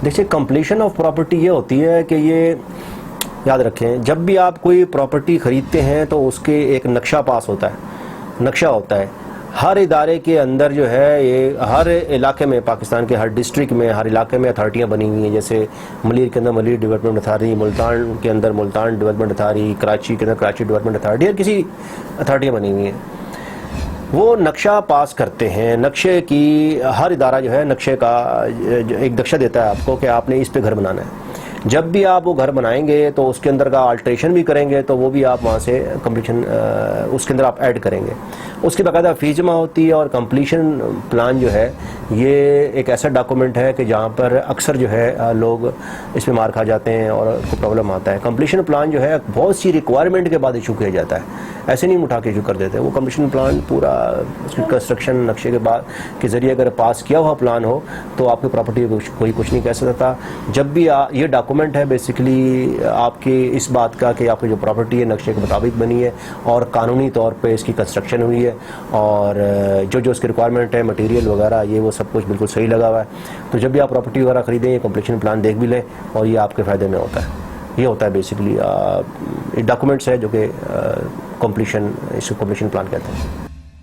देखिए, completion of property ये होती है कि ये याद रखें, जब भी आप कोई प्रॉपर्टी ख़रीदते हैं तो उसके एक नक्शा पास होता है, नक्शा होता है। हर इदारे के अंदर जो है, ये हर इलाके में, पाकिस्तान के हर डिस्ट्रिक्ट में, हर इलाके में अथॉरिटियाँ बनी हुई हैं। जैसे मलीर के अंदर मलीर डेवलपमेंट अथॉरिटी, मुल्तान के अंदर मुल्तान डेवलपमेंट अथॉरिटी, कराची के अंदर कराची डेवलपमेंट अथॉरिटी, हर किसी अथॉरिटियाँ बनी हुई हैं। वो नक्शा पास करते हैं। नक्शे की हर इदारा जो है नक्शे का एक नक्शा देता है आपको कि आपने इस पे घर बनाना है। जब भी आप वो घर बनाएंगे तो उसके अंदर का अल्ट्रेशन भी करेंगे तो वो भी आप वहाँ से कंप्लीशन उसके अंदर आप ऐड करेंगे। उसकी बाकायदा फीस जमा होती है। और कंप्लीशन प्लान जो है ये एक ऐसा डॉक्यूमेंट है कि जहाँ पर अक्सर जो है लोग इस पर मार खा जाते हैं और उनको प्रॉब्लम आता है। कंप्लीशन प्लान जो है बहुत सी रिक्वायरमेंट के बाद इशू किया जाता है, ऐसे नहीं उठा के इशू कर देते। वो कंप्लीशन प्लान पूरा उसकी कंस्ट्रक्शन नक्शे के बाद के ज़रिए अगर पास किया हुआ प्लान हो तो आपकी प्रॉपर्टी कोई कुछ नहीं कह सकता। जब भी ये डॉक्यूमेंट है बेसिकली आपकी इस बात का कि आपकी जो प्रॉपर्टी है नक्शे के मुताबिक बनी है और कानूनी तौर पे इसकी कंस्ट्रक्शन हुई है और जो इसकी रिक्वायरमेंट है, मटेरियल वगैरह, ये वो सब कुछ बिल्कुल सही लगा हुआ है। तो जब भी आप प्रॉपर्टी वगैरह खरीदें ये कंप्लीशन प्लान देख भी लें और ये आपके फ़ायदे में होता है। ये होता है बेसिकली डॉक्यूमेंट्स है जो कि कंप्लीशन, इसको कंप्लीशन प्लान कहते हैं।